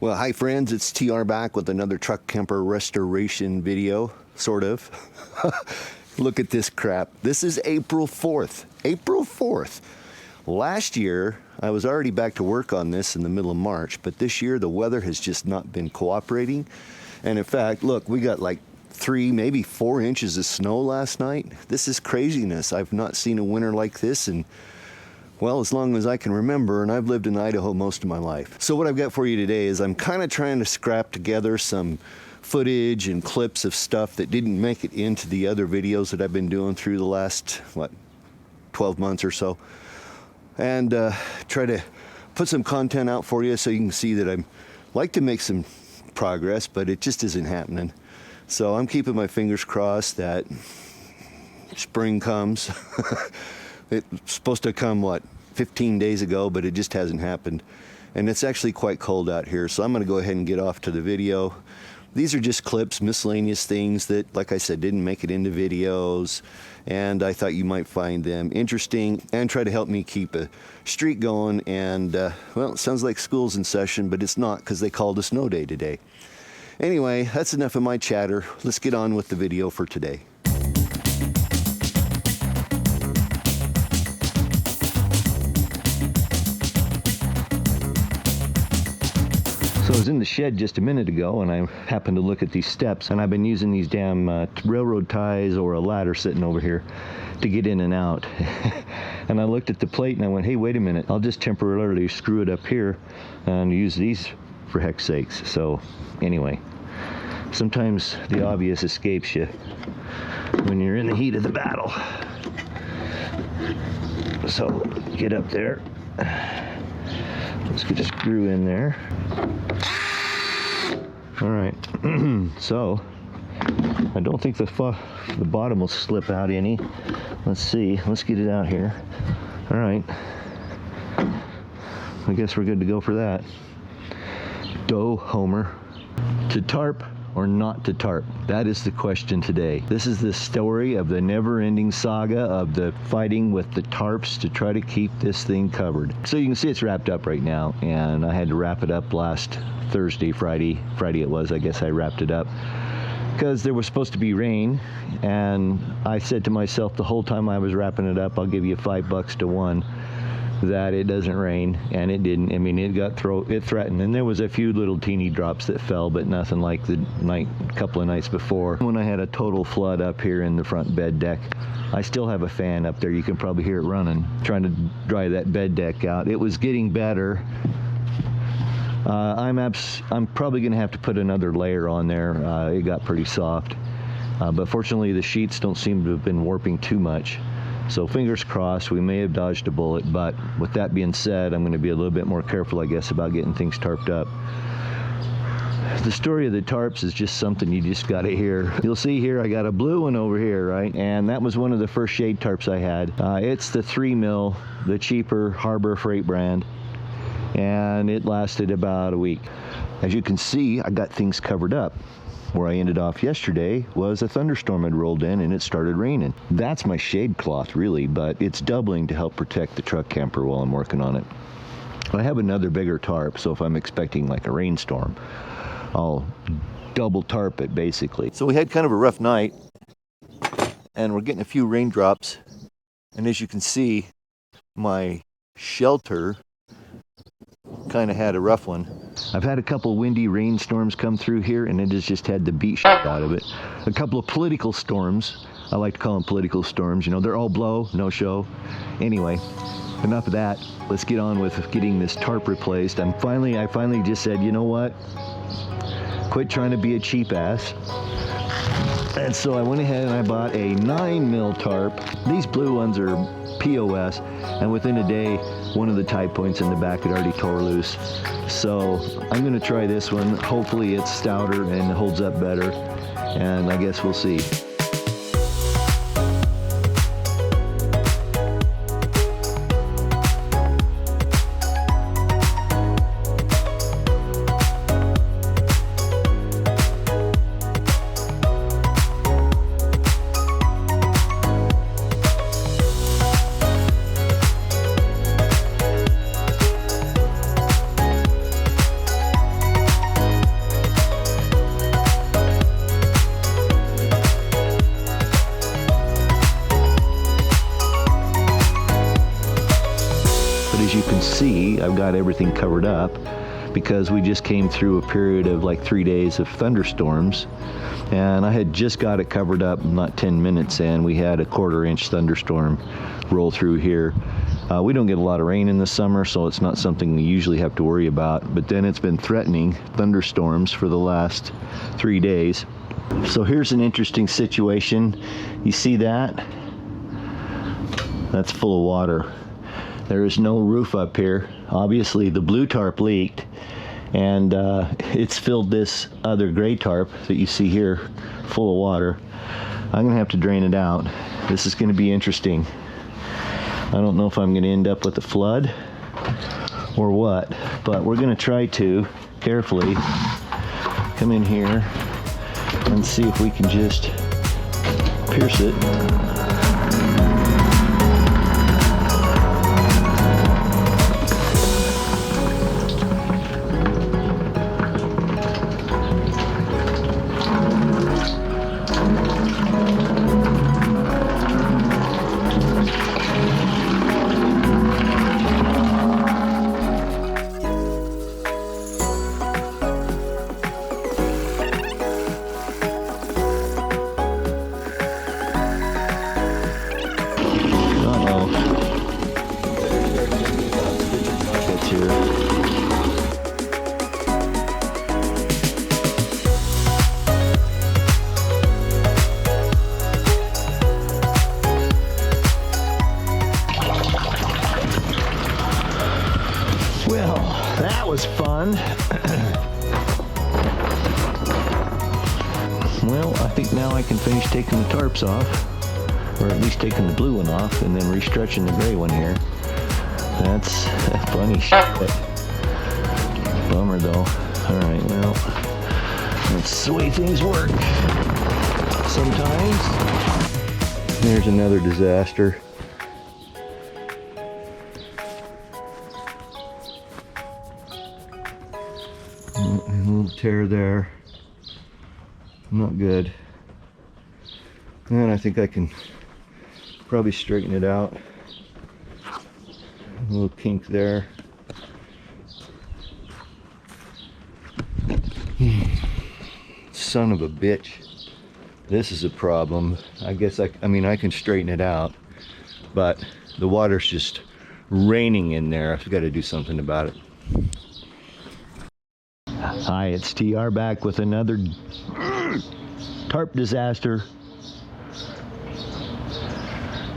Well, hi friends, it's TR back with another truck camper restoration video, sort of. Look at this crap. This is April 4th. April 4th. Last year, I was already back to work on this in the middle of March, but this year the weather has just not been cooperating. And in fact, look, we got like 3, maybe 4 inches of snow last night. This is craziness. I've not seen a winter like this in, well, as long as I can remember, and I've lived in Idaho most of my life. So what I've got for you today is I'm kind of trying to scrap together some footage and clips of stuff that didn't make it into the other videos that I've been doing through the last, 12 months or so. And try to put some content out for you so you can see that I'd like to make some progress, but it just isn't happening. So I'm keeping my fingers crossed that spring comes. It's supposed to come, 15 days ago, but it just hasn't happened. And it's actually quite cold out here, so I'm going to go ahead and get off to the video. These are just clips, miscellaneous things that, like I said, didn't make it into videos, and I thought you might find them interesting and try to help me keep a streak going. And, well, it sounds like school's in session, but it's not because they called a snow day today. Anyway, that's enough of my chatter. Let's get on with the video for today. So I was in the shed just a minute ago and I happened to look at these steps, and I've been using these damn railroad ties or a ladder sitting over here to get in and out. And I looked at the plate and I went, hey, wait a minute, I'll just temporarily screw it up here and use these for heck's sakes. So anyway, sometimes the obvious escapes you when you're in the heat of the battle. So get up there. Let's get a screw in there. All right, so I don't think the bottom will slip out any. Let's see, let's get it out here. All right, I guess we're good to go for that. Go, Homer. To tarp or not to tarp? That is the question today. This is the story of the never-ending saga of the fighting with the tarps to try to keep this thing covered. So you can see it's wrapped up right now, and I had to wrap it up last Friday it was, I guess I wrapped it up, because there was supposed to be rain, and I said to myself the whole time I was wrapping it up, I'll give you $5 to 1 that it doesn't rain, and it didn't. I mean, it threatened, and there was a few little teeny drops that fell, but nothing like the couple of nights before when I had a total flood up here in the front bed deck. I still have a fan up there, you can probably hear it running, trying to dry that bed deck out. It was getting better. I'm probably gonna have to put another layer on there. It got pretty soft, but fortunately the sheets don't seem to have been warping too much. So fingers crossed, we may have dodged a bullet, but with that being said, I'm going to be a little bit more careful, I guess, about getting things tarped up. The story of the tarps is just something you just got to hear. You'll see here, I got a blue one over here, right? And that was one of the first shade tarps I had. It's the 3 mil, the cheaper Harbor Freight brand, and it lasted about a week. As you can see, I got things covered up. Where I ended off yesterday was a thunderstorm had rolled in and it started raining. That's my shade cloth really, but it's doubling to help protect the truck camper while I'm working on it. I have another bigger tarp, so if I'm expecting like a rainstorm, I'll double tarp it basically. So we had kind of a rough night and we're getting a few raindrops, and as you can see, my shelter kind of had a rough one. I've had a couple windy rainstorms come through here, and it has just had the beat shit out of it. A couple of political storms. I like to call them political storms. You know, they're all blow, no show. Anyway, enough of that. Let's get on with getting this tarp replaced. I finally just said, you know what? Quit trying to be a cheap ass. And so I went ahead and I bought a 9 mil tarp. These blue ones are POS, and within a day, one of the tie points in the back had already tore loose. So I'm going to try this one. Hopefully it's stouter and holds up better, and I guess we'll see. I've got everything covered up because we just came through a period of like 3 days of thunderstorms, and I had just got it covered up not 10 minutes, and we had a 1/4 inch thunderstorm roll through here. We don't get a lot of rain in the summer, so it's not something we usually have to worry about, but then it's been threatening thunderstorms for the last 3 days. So here's an interesting situation. You see that? That's full of water. There is no roof up here. Obviously the blue tarp leaked, and it's filled this other gray tarp that you see here full of water. I'm gonna have to drain it out. This is gonna be interesting. I don't know if I'm gonna end up with a flood or what, but we're gonna try to carefully come in here and see if we can just pierce it. Well, that was fun. Well, I think now I can finish taking the tarps off, or at least taking the blue one off, and then restretching the gray one here. That's funny shit. Bummer though. Alright, well, that's the way things work sometimes. There's another disaster. A little tear there. Not good. And I think I can probably straighten it out. A little kink there. Son of a bitch. This is a problem. I guess I mean I can straighten it out, but the water's just raining in there. I've got to do something about it. Hi, it's TR back with another tarp disaster.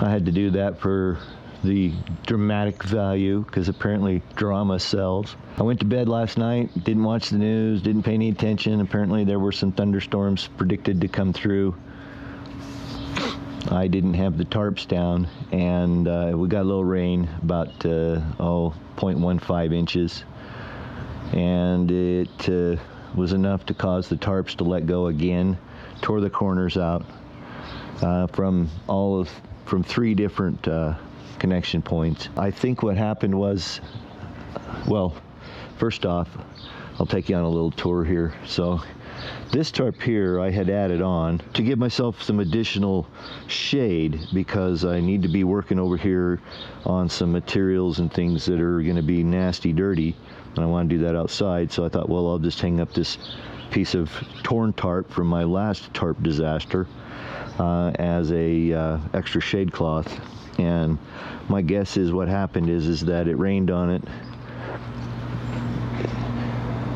I had to do that for the dramatic value, because apparently drama sells. I went to bed last night, didn't watch the news, didn't pay any attention. Apparently there were some thunderstorms predicted to come through. I didn't have the tarps down, and we got a little rain, about 0.15 inches. And it was enough to cause the tarps to let go again. Tore the corners out from 3 different connection points. I think what happened was, well, first off, I'll take you on a little tour here. So this tarp here I had added on to give myself some additional shade, because I need to be working over here on some materials and things that are going to be nasty dirty, and I want to do that outside. So I thought, well, I'll just hang up this piece of torn tarp from my last tarp disaster as a extra shade cloth. And my guess is what happened is that it rained on it.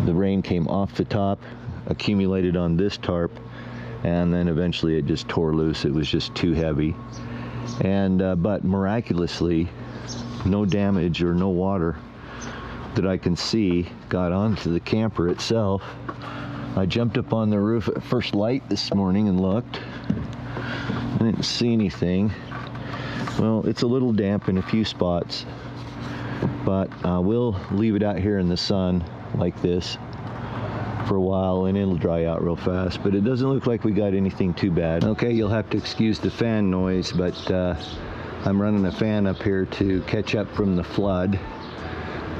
The rain came off the top, accumulated on this tarp, and then eventually it just tore loose. It was just too heavy. And but miraculously, no damage or no water that I can see got onto the camper itself. I jumped up on the roof at first light this morning and looked. I didn't see anything. Well, it's a little damp in a few spots, but we'll leave it out here in the sun like this for a while, and it'll dry out real fast. But it doesn't look like we got anything too bad. Okay, you'll have to excuse the fan noise, but I'm running a fan up here to catch up from the flood.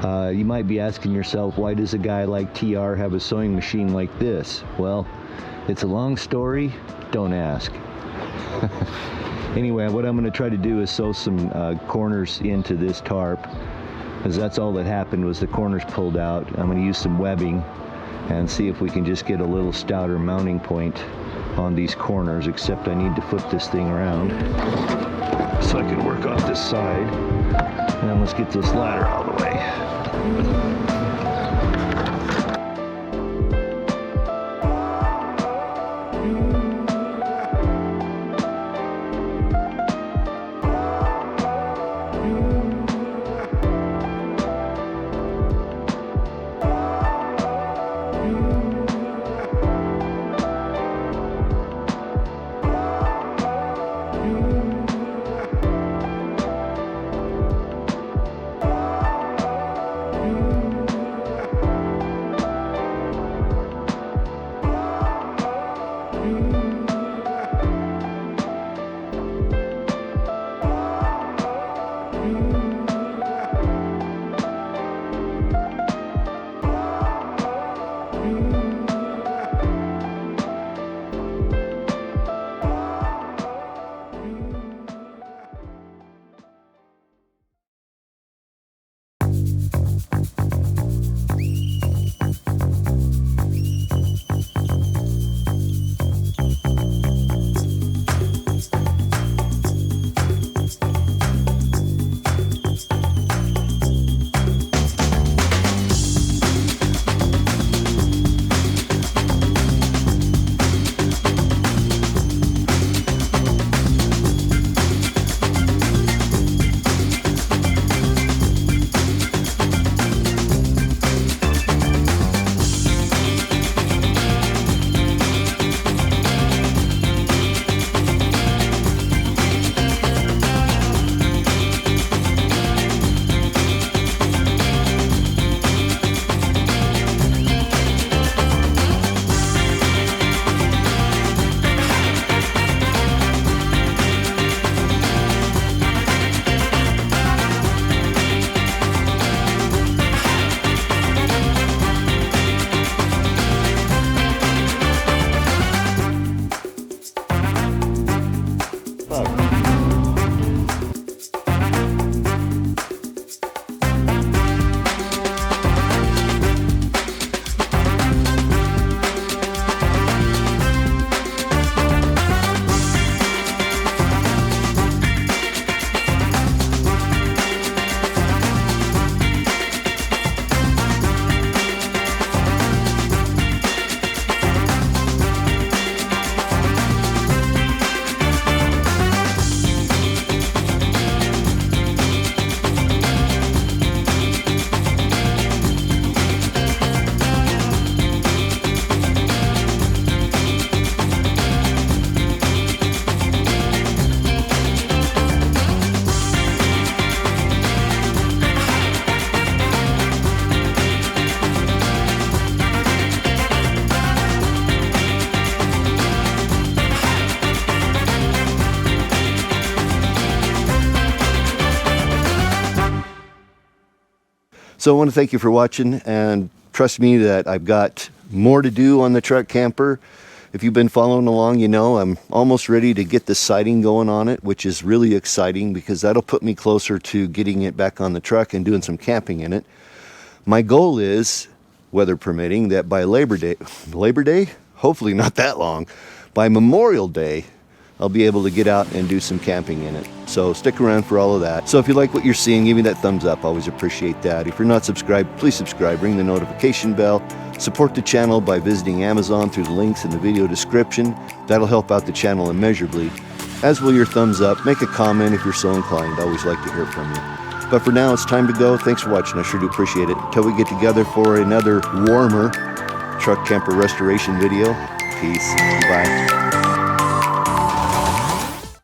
You might be asking yourself, why does a guy like TR have a sewing machine like this? Well, it's a long story, don't ask. Anyway, what I'm going to try to do is sew some corners into this tarp, because that's all that happened was the corners pulled out. I'm going to use some webbing and see if we can just get a little stouter mounting point on these corners, except I need to flip this thing around so I can work off this side. And then let's get this ladder out of the way. So I want to thank you for watching, and trust me that I've got more to do on the truck camper. If you've been following along, you know I'm almost ready to get the siding going on it, which is really exciting because that'll put me closer to getting it back on the truck and doing some camping in it. My goal is, weather permitting, that by Labor Day, hopefully not that long, by Memorial Day, I'll be able to get out and do some camping in it. So stick around for all of that. So if you like what you're seeing, give me that thumbs up. Always appreciate that. If you're not subscribed, please subscribe. Ring the notification bell. Support the channel by visiting Amazon through the links in the video description. That'll help out the channel immeasurably. As will your thumbs up. Make a comment if you're so inclined. I always like to hear from you. But for now, it's time to go. Thanks for watching. I sure do appreciate it. Until we get together for another warmer truck camper restoration video. Peace. Bye.